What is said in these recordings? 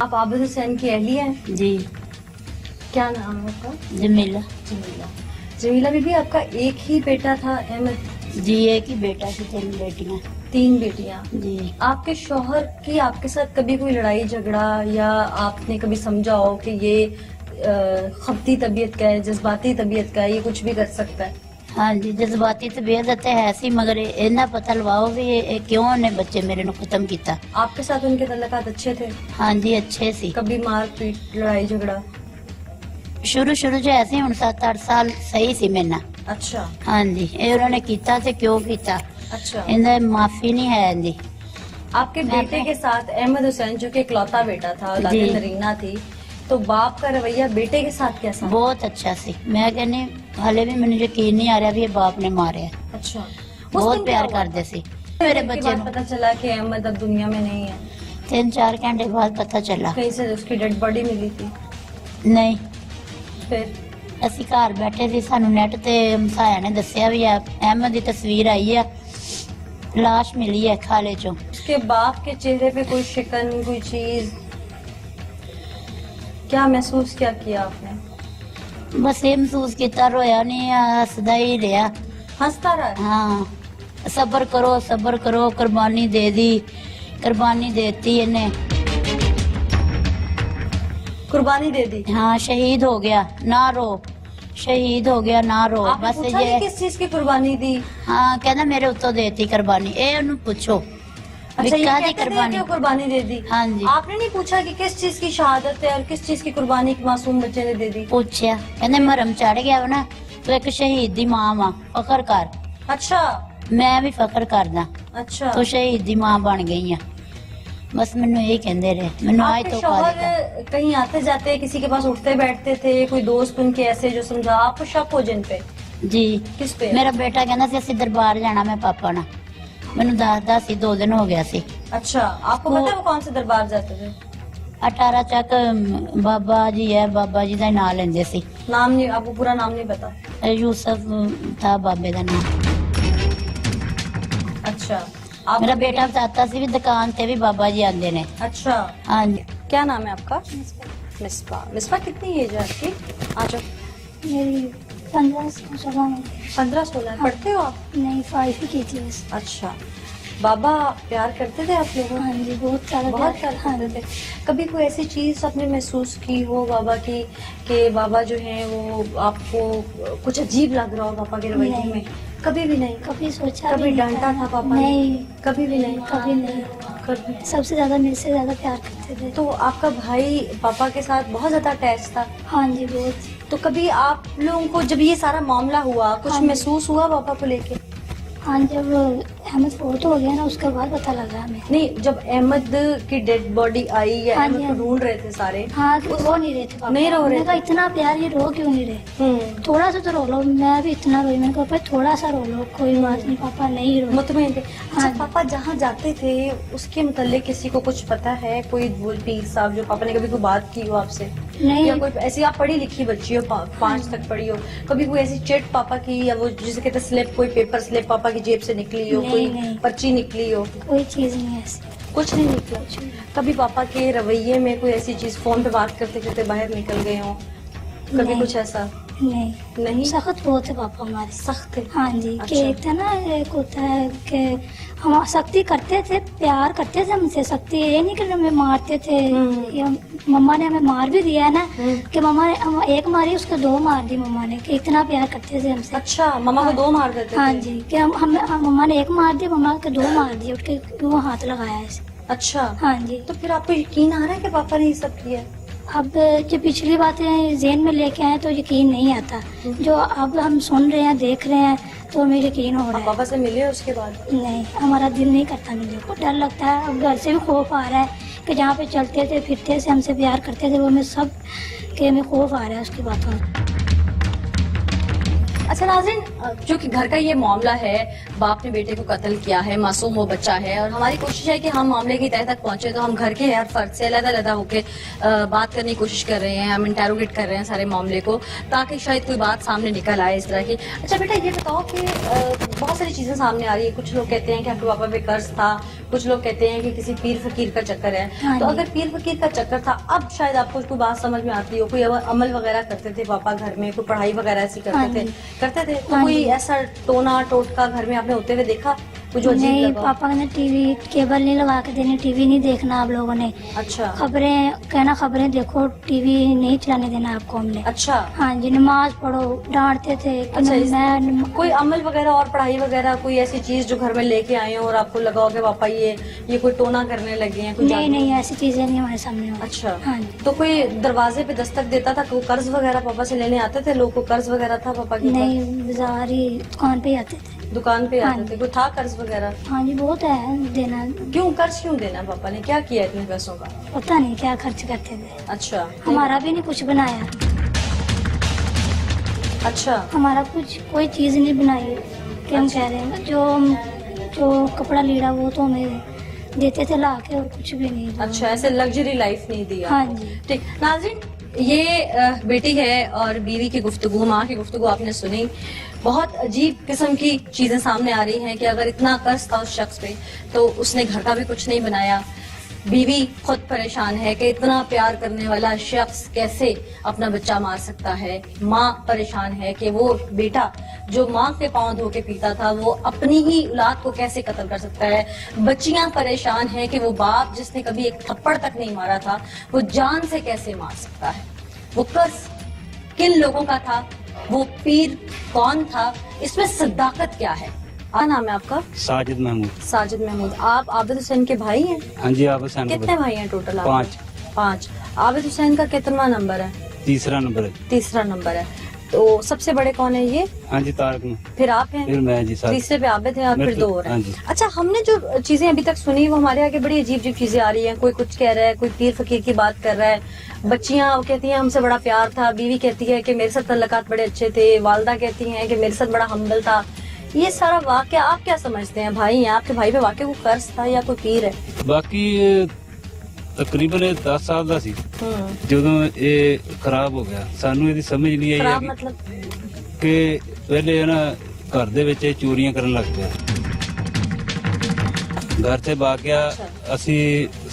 आप आबिद हुसैन की अहलिया हैं? जी। क्या नाम है आपका? जमीला। जमीला। जमीला बीबी, आपका एक ही बेटा था अहमद? जी, एक ही बेटा थी, 3 बेटियां। 3 बेटियां। जी। आपके शौहर की आपके साथ कभी कोई लड़ाई झगड़ा या आपने कभी समझा हो कि ये खपती तबीयत का है, जज्बाती तबीयत का है, ये कुछ भी कर सकता है? हाँ जी, जज्बाती तबीयत है सी, मगर इन्ना पता लवाओ भी ये क्यों ने बच्चे मेरे ने खत्म किया। आपके साथ उनके तल्लुकात अच्छे थे? हाँ जी, अच्छे सी। कभी मार पीट लड़ाई झगड़ा? शुरू शुरू च ऐसे हुण 7-8 साल सही सी मेरे नाल। अच्छा। हाँ जी, ये उन्होंने किया ते क्यों किया, अच्छा। इनदा माफी नहीं है इनदी। आपके बेटे के साथ अहमद हुसैन जो कि इकलौता बेटा था, औलादे जी। नरीना थी, तो बाप का रवैया बेटे के साथ कैसा? बहुत अच्छा सी। मैं कहनी हाले भी मैंने यकीन नहीं आ रहा भी ये बाप ने मारे है। अच्छा। उस बहुत दिन प्यार क्या हुआ? करते सी मेरे उसके बच्चे बाद पता चला कि अहमद अब दुनिया में नहीं है। 3-4 घंटे बाद पता चला। कहीं से उसकी डेड बॉडी मिली थी? नहीं, फिर? ਅਸੀਂ ਘਰ ਬੈਠੇ ਸੀ, ਸਾਨੂੰ ਨੈਟ ਤੇ ਹਮਸਾਇਆ ਨੇ ਦੱਸਿਆ ਵੀ ਆ ਅਹਿਮਦ ਦੀ ਤਸਵੀਰ ਆਈ ਆ, ਲਾਸ਼ ਮਿਲੀ ਹੈ ਖਾਲੇ ਚੋਂ। उसके बाप के चेहरे पे कोई शिकन, कोई चीज, क्या महसूस क्या किया आपने? ਬਸ ਇਹ ਮਹਿਸੂਸ ਕੀਤਾ, ਰੋਇਆ ਨਹੀਂ, ਹੱਸਦਾ ਹੀ ਰਿਹਾ। हंसता रहा? हाँ, सब्र करो, कुर्बानी दे दी, कुर्बानी देती इन्हें। कुर्बानी दे दी? हाँ, शहीद हो गया, ना रो, शहीद हो गया, ना रो। आपने बस पूछा ये कि किस चीज की कुर्बानी दी? हाँ, कहना मेरे उत्तों देती कुर्बानी। ए उन्हें पूछो अच्छा, ये काहदी कहते थे कि कुर्बानी दे दी? हाँ जी। आपने नहीं पूछा कि किस चीज की शहादत है और किस चीज की कुर्बानी एक मासूम बच्चे ने दे दी? पूछया, कहते मरम चढ़ गया वा ना, तू एक शहीद दी मां वा, फखर कर। अच्छा। मैं भी फखर करदा, अच्छा। तू शहीद दी मां बन गई है। बस मैनू यही कहते रहे, मैनू आज आपके तो शौहर कहीं आते जाते किसी के पास उठते बैठते थे, कोई दोस्त उनके ऐसे जो समझा, आपको शक हो जिन पे? जी। किस पे? मेरा बेटा कहना सी असि दरबार जाना मैं पापा ना, मैनू दसदा सी 2 दिन हो गया सी। अच्छा, आपको पता है वो कौन से दरबार जाते थे? 18 चक बाबा जी है, बाबा जी का नाम लेंदे सी। नाम नहीं, आपको पूरा नाम नहीं पता? यूसुफ था बाबे का नाम। अच्छा। मेरा बेटा बताता सी भी दुकान ते भी बाबा जी आंदे ने। अच्छा। हाँ जी। क्या नाम है आपका? मिसबा। मिसबा, कितनी एज है आपकी? आ जाओ। मेरी 15-16 में। 15-16? पढ़ते हो आप? नहीं, 5 ही की थी बस। अच्छा। बाबा प्यार करते थे आप लोगों को? हाँ जी, बहुत सारा बहुत प्यार। प्यार करते थे। कभी कोई ऐसी चीज आपने महसूस की हो बाबा की कि बाबा जो है वो आपको कुछ अजीब लग रहा हो पापा के रवैये नहीं। में? कभी भी नहीं? कभी सोचा कभी भी नहीं डांटा था पापा ने? नहीं, कभी भी नहीं? कभी नहीं। कभी। सबसे ज्यादा मेरे से ज्यादा प्यार करते थे। तो आपका भाई पापा के साथ बहुत ज्यादा अटैच था? हाँ जी, बहुत। तो कभी आप लोगों को जब ये सारा मामला हुआ, कुछ हाँ जी। महसूस हुआ पापा को लेके? हाँ, जब अहमद फोर्ट हो गया ना, उसके बाद पता लगा हमें। नहीं, जब अहमद की डेड बॉडी आई या हाँ अहमद जी, को हाँ जी। ढूंढ रहे थे सारे? हाँ, तो रो नहीं रहे थे पापा। नहीं रो रहे मैंने कहा थे? इतना प्यार, ये रो क्यों नहीं रहे? थोड़ा सा तो रो लो। मैं भी इतना रोई, मैंने कहा पापा थोड़ा सा रो लो, कोई बात नहीं पापा, नहीं रो। मुतमईन थे? अच्छा, हाँ। पापा जहाँ जाते थे उसके मुतालिक किसी को कुछ पता है? कोई पीर साहब जो पापा ने कभी कोई बात की हो आपसे? नहीं। या कोई ऐसी, आप पढ़ी लिखी बच्ची हो, 5 तक पढ़ी हो, कभी कोई ऐसी चिट पापा की या वो जिसे कहते स्लिप, कोई पेपर स्लिप पापा की जेब से निकली हो, नहीं, कोई नहीं। पर्ची निकली हो? कोई चीज नहीं है ऐसी। कुछ नहीं निकला? कभी पापा के रवैये में कोई ऐसी चीज, फोन पे बात करते करते बाहर निकल गए हो, कभी नहीं। कुछ ऐसा? नहीं। नहीं? सख्त बहुत है पापा हमारे। सख्त है? हाँ जी। अच्छा। कि एक था ना, एक होता है कि हम सख्ती करते थे, प्यार करते थे हमसे। सख्ती ये नहीं कि हमें मारते थे, या मम्मा ने हमें मार भी दिया है ना, कि मम्मा ने एक मारी, उसको 2 मार दी मम्मा ने, कि इतना प्यार करते थे हमसे। अच्छा, मम्मा को 2 मार देते थे? हाँ जी, कि मम्मा ने 1 मार दिया, मम्मा के 2 मार दिए, उसके वो हाथ लगाया ऐसे। अच्छा। हाँ जी। तो फिर आपको यकीन आ रहा है कि पापा ने ये सब किया? अब जो पिछली बातें ज़हन में लेके आए तो यकीन नहीं आता, जो अब हम सुन रहे हैं, देख रहे हैं, तो हमें यकीन हो आप रहा है। पापा से मिले उसके बाद? नहीं, हमारा दिल नहीं करता मिलने को, डर लगता है। अब घर से भी खौफ आ रहा है कि जहाँ पे चलते थे फिरते थे, हमसे प्यार करते थे, वो हमें सब के हमें खौफ आ रहा है उसकी बातों में। अच्छा नाज़रीन, जो कि घर का ये मामला है, बाप ने बेटे को कत्ल किया है, मासूम वो बच्चा है, और हमारी कोशिश है कि हम मामले की तह तक पहुंचे, तो हम घर के हर फर्द से अलग-अलग होकर बात करने की कोशिश कर रहे हैं, हम इंटेरोगेट कर रहे हैं सारे मामले को, ताकि शायद कोई बात सामने निकल आए इस तरह की। अच्छा बेटा, ये बताओ कि बहुत सारी चीजें सामने आ रही है। कुछ लोग कहते हैं कि आपके पापा पे कर्ज था, कुछ लोग कहते हैं कि किसी पीर फकीर का चक्कर है। हाँ तो जी। अगर पीर फकीर का चक्कर था, अब शायद आपको कोई बात समझ में आती हो, कोई अमल वगैरह करते थे पापा घर में, कोई पढ़ाई वगैरह ऐसी हाँ करते थे जी। तो हाँ कोई जी। ऐसा टोना टोटका घर में आपने होते हुए देखा, कुछ जो अजीब नहीं, लगा? पापा ने टीवी केबल नहीं लगा के देनी, टीवी नहीं देखना आप लोगों ने, अच्छा खबरें कहना खबरें देखो, टीवी नहीं चलाने देना आपको हमने। अच्छा। हाँ जी, नमाज पढ़ो, डांटते थे कि अच्छा, मैं कोई अमल वगैरह और पढ़ाई वगैरह कोई ऐसी चीज जो घर में लेके आए हो और आपको लगा हो कि पापा ये कोई टोना करने लगे हैं, कोई नहीं जादू? नहीं, ऐसी चीजें नहीं हमारे सामने हुई। अच्छा। हाँ जी। तो कोई दरवाजे पे दस्तक देता था, कोई कर्ज वगैरह पापा से लेने आते थे लोग, को कर्ज वगैरह था पापा के ऊपर? नहीं, बाजार ही दुकान पे ही आते थे। दुकान पे हाँ आते जी। थे, कोई था कर्ज वगैरह? हाँ जी, बहुत है देना, क्यों कर्ज क्यों देना? पापा ने क्या किया इतने पैसों का? पता नहीं क्या खर्च करते थे। अच्छा। हमारा भी नहीं कुछ बनाया, अच्छा। हमारा कुछ कोई चीज नहीं बनाई कि हम कह रहे हैं जो कपड़ा लीड़ा वो तो हमें देते थे ला के, और कुछ भी नहीं। अच्छा, ऐसे लग्जरी लाइफ नहीं दिया। हाँ जी। ठीक नाज़रीन, ये बेटी है और बीवी की गुफ्तगू, माँ की गुफ्तगू आपने सुनी। बहुत अजीब किस्म की चीजें सामने आ रही हैं कि अगर इतना कर्ज था उस शख्स पे तो उसने घर का भी कुछ नहीं बनाया। बीवी खुद परेशान है कि इतना प्यार करने वाला शख्स कैसे अपना बच्चा मार सकता है। माँ परेशान है कि वो बेटा जो माँ के पांव धो के पीता था वो अपनी ही औलाद को कैसे कत्ल कर सकता है। बच्चियां परेशान है कि वो बाप जिसने कभी एक थप्पड़ तक नहीं मारा था वो जान से कैसे मार सकता है। वो कर्ज किन लोगों का था, वो पीर कौन था, इसमें सदाकत क्या है? क्या नाम है आपका? साजिद महमूद। साजिद महमूद। आप आबिद हुसैन के भाई हैं? हाँ जी, आप हुसैन कितने भाई हैं टोटल? पाँच। पाँच। आबिद हुसैन का कितना नंबर है? तीसरा नंबर है। तीसरा नंबर है। तो सबसे बड़े कौन है ये? हाँ जी, तारक में। फिर आप हैं? फिर मैं जी साहब। तीसरे पे आबिद हैं और मैं फिर तो- दो और हैं। हाँ जी। अच्छा, हमने जो चीजें अभी तक सुनी वो हमारे आगे बड़ी अजीब अजीब चीजें आ रही हैं। कोई कुछ कह रहा है, कोई पीर फकीर की बात कर रहा है, बच्चियां कहती हैं हमसे बड़ा प्यार था, बीवी कहती है कि मेरे साथ तल्लकात बड़े अच्छे थे, वालदा कहती हैं कि मेरे साथ बड़ा हम्बल था। ये सारा वाकया आप क्या समझते हैं? भाई हैं आपके, भाई पे वाकई कोई कर्ज था या कोई पीर है? बाकी तकरीबन 10 ਸਾਲ ਦਾ ਸੀ ਜਦੋਂ ਇਹ ਖਰਾਬ ਹੋ ਗਿਆ। ਸਾਨੂੰ ਇਹਦੀ ਸਮਝ ਨਹੀਂ ਆਈ खराब ਹੈਗੀ मतलब? ਕਿ ਪਹਿਲੇ ਨਾ ਘਰ ਦੇ ਵਿੱਚ ਇਹ ਚੋਰੀਆਂ ਕਰਨ ਲੱਗ ਪਿਆ। घर से भाग गया। ਅਸੀਂ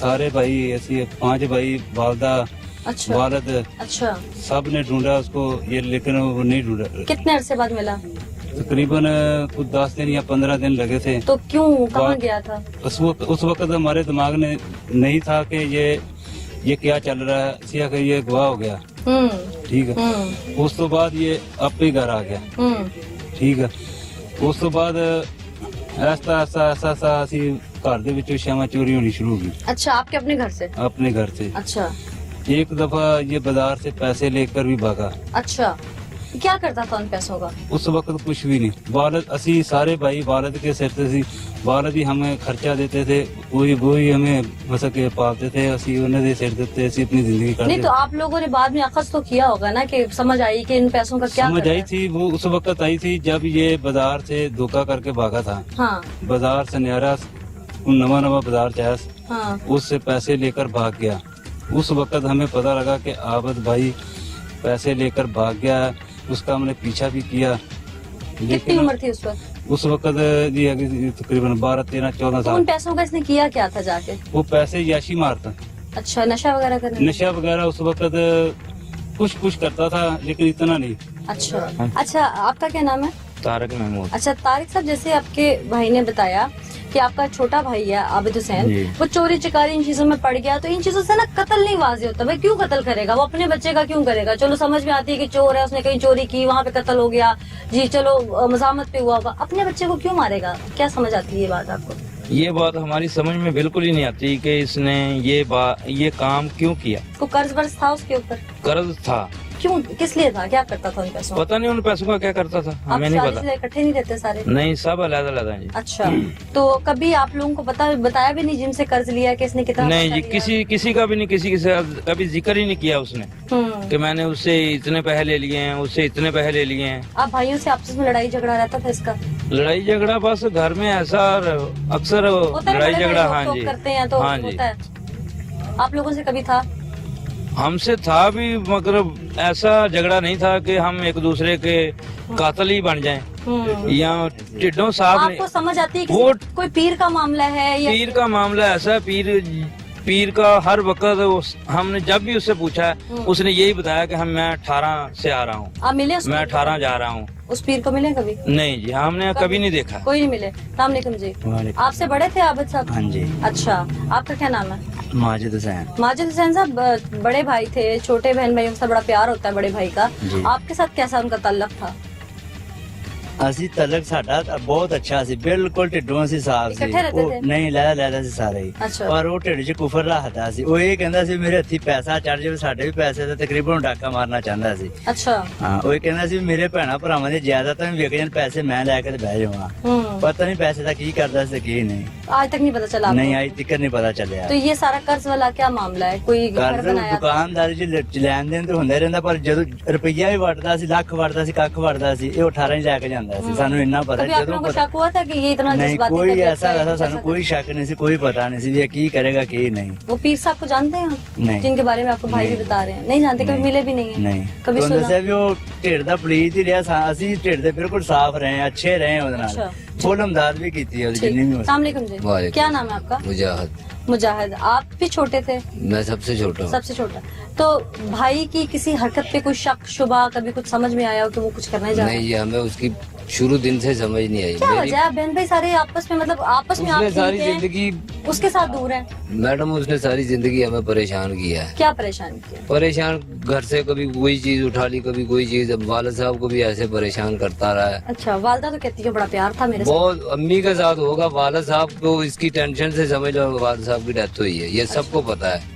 सारे भाई, ਅਸੀਂ 5 भाई, वालदा, अच्छा वालद, अच्छा। सब ने ढूंढा उसको, ये लेकिन वो नहीं ढूंढा। कितने अरसे बाद मिला? तकरीबन कुछ 10 दिन या 15 दिन लगे थे। तो क्यों, कहाँ वाह। गया था? उस वक्त हमारे दिमाग में नहीं था कि ये क्या चल रहा है। सिया कि ये गवाह हो गया, ठीक है। उस तो बाद ये आप ही घर आ गया, ठीक है। उस तो बाद ऐसा ऐसा ऐसा ऐसा ਅਸੀਂ घर ਦੇ ਵਿੱਚੋਂ ਸ਼ਾਮਾਂ चोरी होनी शुरू हो गई अच्छा, आपके अपने घर से? अपने घर से। अच्छा एक दफा ये बाजार से पैसे लेकर भी भागा। अच्छा। क्या करता था उन पैसों का? उस वक्त कुछ भी नहीं। वालद, असी सारे भाई वालद के सिर से सी, वालद ही हमें खर्चा देते थे, वही हमें मसा के पालते थे। असी उन्हें दे सिर देते, असी अपनी जिंदगी नहीं करते। तो आप लोगों ने बाद में अखज़ तो किया होगा ना कि समझ आई कि इन पैसों का क्या समझ करना आई है? थी, वो उस वक्त आई थी जब ये बाजार से धोखा करके भागा था। हाँ बाजार से न्यारा नवा नवा बाजार चाहे, हाँ। उससे पैसे लेकर भाग गया। उस वक्त हमें पता लगा कि आबद भाई पैसे लेकर भाग गया। उसका हमने पीछा भी किया, कितनी उम्र थी उस वक्त? उस वक्त जी तकरीबन 12, 13, 14 तो उन साल। पैसों का इसने किया क्या था जाके? वो पैसे याशी मारता, अच्छा, नशा वगैरह करने? नशा वगैरह उस वक्त कुछ करता था, लेकिन इतना नहीं। अच्छा अच्छा। आपका क्या नाम है? तारक महमूद। अच्छा तारिक साहब, जैसे आपके भाई ने बताया कि आपका छोटा भाई है आबिद हुसैन, जी। वो चोरी चकारी इन चीजों में पड़ गया, तो इन चीजों से ना कत्ल नहीं वाज़ेह होता। भाई क्यों कत्ल करेगा? वो अपने बच्चे का क्यों करेगा? चलो समझ में आती है कि चोर है, उसने कहीं चोरी की, वहाँ पे कत्ल हो गया जी, चलो मज़ामत पे हुआ होगा। अपने बच्चे को क्यों मारेगा? क्या समझ आती है ये बात आपको? ये बात हमारी समझ में बिल्कुल ही नहीं आती कि इसने ये काम क्यों किया। को कर्ज वर्ज था उसके ऊपर? कर्ज था, क्यों, किस लिए था, क्या करता था उन पैसों का? पता नहीं उन पैसों का क्या करता था, आप हमें नहीं शादी पता। से इकट्ठे नहीं रहते सारे? नहीं, सब अलग अलग हैं जी। अच्छा, तो कभी आप लोगों को बताया भी नहीं जिनसे कर्ज लिया कि इसने कितना नहीं पैसा जी, लिया? किसी का भी नहीं, किसी से कभी जिक्र ही नहीं किया उसने कि मैंने उससे इतने पैसे ले लिए हैं, उससे इतने पैसे ले लिए हैं। आप भाइयों से आपस में लड़ाई झगड़ा रहता था इसका? लड़ाई झगड़ा बस घर में ऐसा अक्सर होता है, लड़ाई बड़े झगड़ा, भाई हाँ रोक-टोक जी, करते हैं तो हाँ जी। होता है। आप लोगों से कभी था? हमसे था भी, मगर ऐसा झगड़ा नहीं था कि हम एक दूसरे के कातल ही बन जाएं या टिड्डों साहब आपको ने। समझ आती है कि वो कोई पीर का मामला है या पीर का मामला ऐसा, पीर का हर वक्त हमने जब भी उससे पूछा उसने यही बताया कि मैं 18 से आ रहा हूँ, आप मिले उस मैं पीर को? 18 जा रहा हूँ। उस पीर को मिले कभी? नहीं जी, हमने कभी नहीं देखा। कोई नहीं मिले। सलामकुम जी। आपसे बड़े थे आबिद साहब? हाँ जी। अच्छा, आपका क्या नाम है? माजिद हुसैन। माजिद हुसैन साहब, बड़े भाई थे, छोटे बहन भाइयों के साथ बड़ा प्यार होता है बड़े भाई का, जी। आपके साथ कैसा उनका ताल्लुक था? ਅਸੀਂ ਤਲਕ ਸਾਡਾ ਤਾਂ ਬਹੁਤ ਅੱਛਾ ਸੀ, ਬਿਲਕੁਲ ਢਿੱਡੋਂ ਅਸੀਂ ਸਾਫ ਸੀ। ਇਕੱਠੇ ਰਹਿੰਦੇ ਉਹ ਥੇ? ਨਹੀਂ ਲੈਦਾ ਸੀ ਸਾਰੇ ਹੀ। ਅੱਛਾ। ਪਰ ਉਹ ਢਿੱਡ 'ਚ ਕੁਫਰ ਰੱਖਦਾ ਸੀ। ਉਹ ਇਹ ਕਹਿੰਦਾ ਸੀ ਮੇਰੇ ਹੱਥੀ ਪੈਸਾ ਚੜ ਜਾਵੇ, ਸਾਡੇ ਵੀ ਪੈਸੇ ਦਾ ਤਕਰੀਬਨ ਡਾਕਾ ਮਾਰਨਾ ਚਾਹੁੰਦਾ ਸੀ। अच्छा। ਹਾਂ, ਉਹ ਇਹ ਕਹਿੰਦਾ ਸੀ ਮੇਰੇ ਭੈਣਾ ਭਰਾਵਾਂ ਦੀ ਜਾਇਦਾਦਾਂ ਵੀ ਵਿਕ ਜਾਣ, ਪੈਸੇ ਮੈਂ ਲੈ ਕੇ ਤੇ ਬਹਿ ਜਾਵਾਂ। ਪਤਾ ਨਹੀਂ ਪੈਸੇ ਦਾ ਕੀ ਕਰਦਾ ਸੀ ਕੀ ਨਹੀਂ। आज तक नहीं पता चला आपको? ਨਹੀਂ, ਅੱਜ ਤੱਕ ਨਹੀਂ ਪਤਾ ਚੱਲਿਆ। तो ये सारा कर्ज वाला क्या मामला है? कोई घर ਕਰਜ਼ बनाया था? ਦੁਕਾਨਦਾਰੀ 'ਚ ਲੈਣ ਦੇਣ ਤੇ ਹੁੰਦਾ ਰਹਿੰਦਾ, ਪਰ ਜਦੋਂ ਰੁਪਈਆ ਵੀ ਵੜਦਾ ਸੀ, ਲੱਖ ਵੜਦਾ ਸੀ, ਕੱਖ ਵੜਦਾ ਸੀ, ਇਹ 18 ਹੀ ਲੈ ਕੇ ਜਾਂਦਾ ਸੀ। ਸਾਨੂੰ ਇੰਨਾ ਪਤਾ कभी आप ਜਦੋਂ लोगों को पता- शक हुआ था कि ये इतना नहीं, जज्बाती कोई तबीयत ऐसा का है, वैसा कुछ सानू ऐसा? कोई शक नहीं सी, कोई पता नहीं सी भी ये की करेगा की नहीं। वो पीर साहब को जानते हैं आप? नहीं। जिनके बारे में आपको भाई भी नहीं। बता रहे हैं, नहीं जानते, कभी नहीं। मिले भी नहीं है? नहीं कभी तो सुना? ਦੱਸਿਆ ਵੀ ਉਹ ਢਿੱਡ ਦਾ ਪਲੀਤ ਹੀ ਰਿਹਾ, ਅਸੀਂ ਢਿੱਡ ਦੇ ਬਿਲਕੁਲ ਸਾਫ਼ ਰਹੇ, ਅੱਛੇ ਰਹੇ ਉਹਦੇ ਨਾਲ, अच्छा। ਫੁੱਲ ਇਮਦਾਦ ਵੀ ਕੀਤੀ ਹੈ ਉਹਦੀ ठीक। ਜਿੰਨੀ भी हो अस्सलाम वालेकुम जी। वालेकुम। क्या नाम है आपका? मुजाहिद। मुजाहिद। आप भी छोटे थे? मैं सबसे छोटा हूँ। सबसे छोटा। तो भाई की किसी हरकत पे कोई शक शुबा कभी कुछ समझ में आया हो कि वो कुछ करने जा रहा नहीं, है? ये हमें उसकी शुरू दिन से समझ नहीं आई। क्या मेरी वजह है? बहन भाई सारे आपस में, मतलब आपस में आप उसने सारी ठीक हैं, जिंदगी उसके साथ दूर हैं, मैडम उसने सारी जिंदगी हमें परेशान किया है। क्या परेशान किया? परेशान घर से कभी कोई चीज उठा ली, कभी कोई चीज। अब वालिद साहब को भी ऐसे परेशान करता रहा है। अच्छा, वालदा तो कहती है बड़ा प्यार था मेरे साथ। बहुत अम्मी के साथ होगा, वालिद साहब को इसकी टेंशन से समझ लो वालिद साहब की डेथ हुई है, ये सबको पता है।